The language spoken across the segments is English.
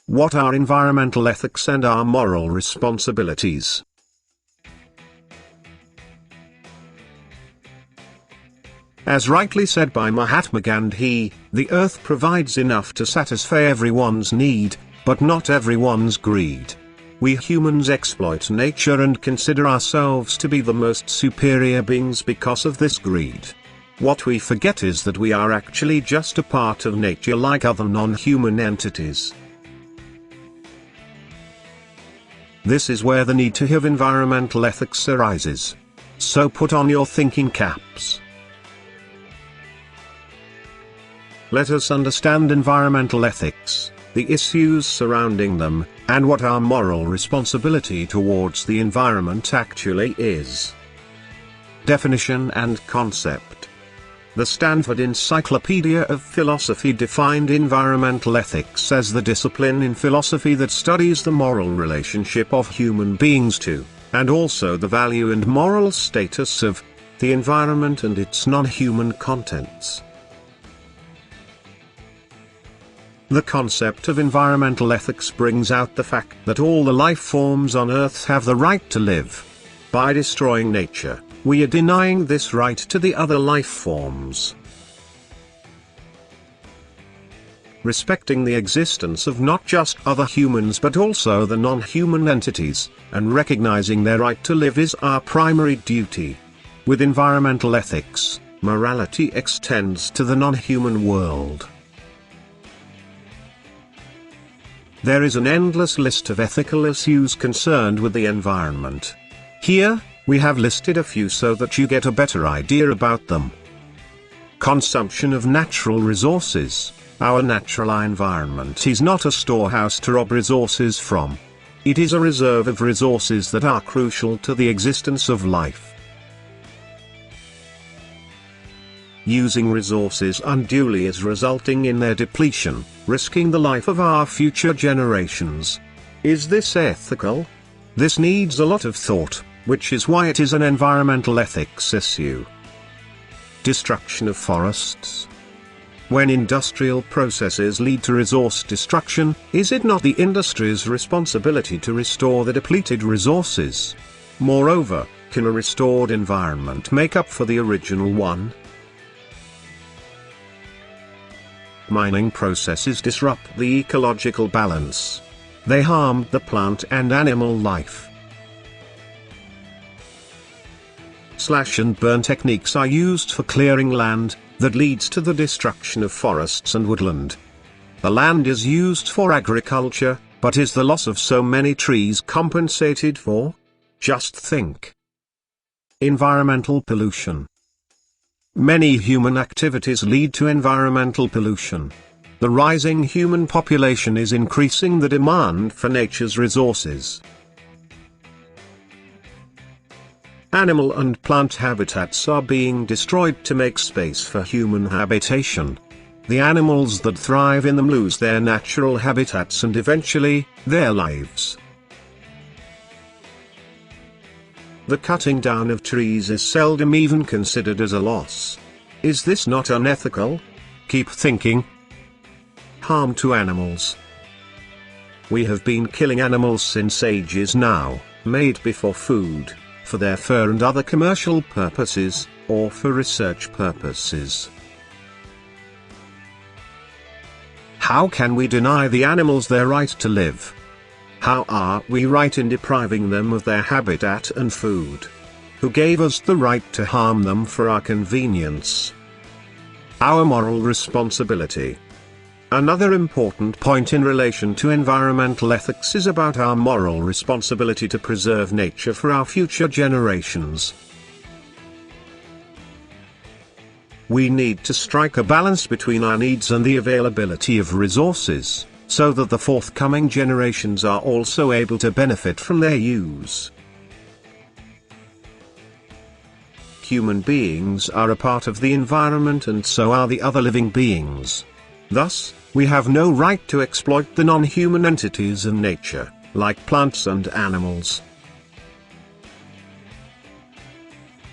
What are environmental ethics and our moral responsibilities? As rightly said by Mahatma Gandhi, the earth provides enough to satisfy everyone's need, but not everyone's greed. We humans exploit nature and consider ourselves to be the most superior beings because of this greed. What we forget is that we are actually just a part of nature like other non-human entities. This is where the need to have environmental ethics arises. So put on your thinking caps. Let us understand environmental ethics, the issues surrounding them, and what our moral responsibility towards the environment actually is. Definition and concept. The Stanford Encyclopedia of Philosophy defined environmental ethics as the discipline in philosophy that studies the moral relationship of human beings to, and also the value and moral status of, the environment and its non-human contents. The concept of environmental ethics brings out the fact that all the life forms on Earth have the right to live. By destroying nature, we are denying this right to the other life forms. Respecting the existence of not just other humans but also the non-human entities, and recognizing their right to live is our primary duty. With environmental ethics, morality extends to the non-human world. There is an endless list of ethical issues concerned with the environment. Here, we have listed a few so that you get a better idea about them. Consumption of natural resources. Our natural environment is not a storehouse to rob resources from. It is a reserve of resources that are crucial to the existence of life. Using resources unduly is resulting in their depletion, risking the life of our future generations. Is this ethical? This needs a lot of thought, which is why it is an environmental ethics issue. Destruction of forests. When industrial processes lead to resource destruction, is it not the industry's responsibility to restore the depleted resources? Moreover, can a restored environment make up for the original one? Mining processes disrupt the ecological balance. They harm the plant and animal life. Slash and burn techniques are used for clearing land, that leads to the destruction of forests and woodland. The land is used for agriculture, but is the loss of so many trees compensated for? Just think. Environmental pollution. Many human activities lead to environmental pollution. The rising human population is increasing the demand for nature's resources. Animal and plant habitats are being destroyed to make space for human habitation. The animals that thrive in them lose their natural habitats and eventually, their lives. The cutting down of trees is seldom even considered as a loss. Is this not unethical? Keep thinking. Harm to animals. We have been killing animals since ages now, made before food, for their fur and other commercial purposes, or for research purposes. How can we deny the animals their right to live? How are we right in depriving them of their habitat and food? Who gave us the right to harm them for our convenience? Our moral responsibility. Another important point in relation to environmental ethics is about our moral responsibility to preserve nature for our future generations. We need to strike a balance between our needs and the availability of resources, so that the forthcoming generations are also able to benefit from their use. Human beings are a part of the environment and so are the other living beings. Thus, we have no right to exploit the non-human entities in nature, like plants and animals.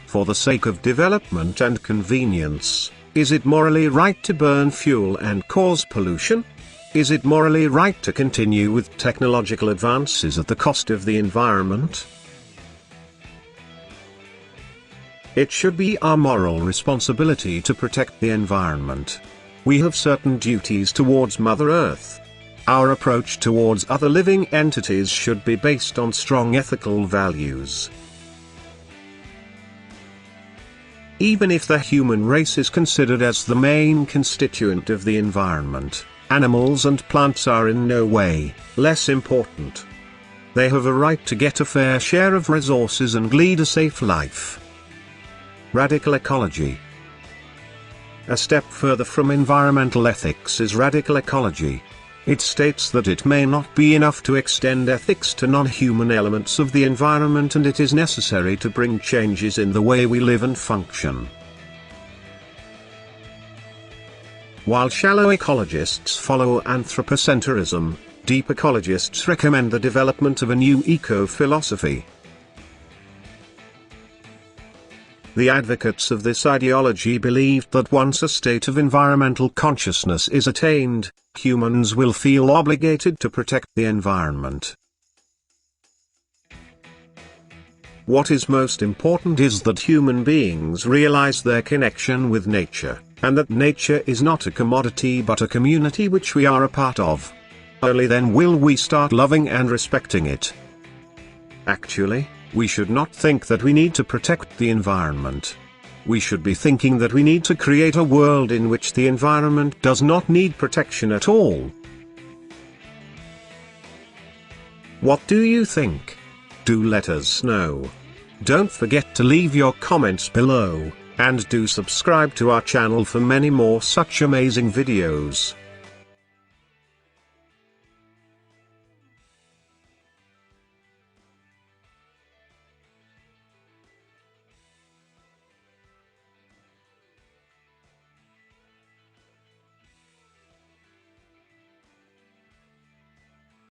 For the sake of development and convenience, is it morally right to burn fuel and cause pollution? Is it morally right to continue with technological advances at the cost of the environment? It should be our moral responsibility to protect the environment. We have certain duties towards Mother Earth. Our approach towards other living entities should be based on strong ethical values. Even if the human race is considered as the main constituent of the environment, animals and plants are in no way less important. They have a right to get a fair share of resources and lead a safe life. Radical ecology. A step further from environmental ethics is radical ecology. It states that it may not be enough to extend ethics to non-human elements of the environment, and it is necessary to bring changes in the way we live and function. While shallow ecologists follow anthropocentrism, deep ecologists recommend the development of a new eco-philosophy. The advocates of this ideology believed that once a state of environmental consciousness is attained, humans will feel obligated to protect the environment. What is most important is that human beings realize their connection with nature, and that nature is not a commodity but a community which we are a part of. Only then will we start loving and respecting it. Actually, we should not think that we need to protect the environment. We should be thinking that we need to create a world in which the environment does not need protection at all. What do you think? Do let us know. Don't forget to leave your comments below, and do subscribe to our channel for many more such amazing videos.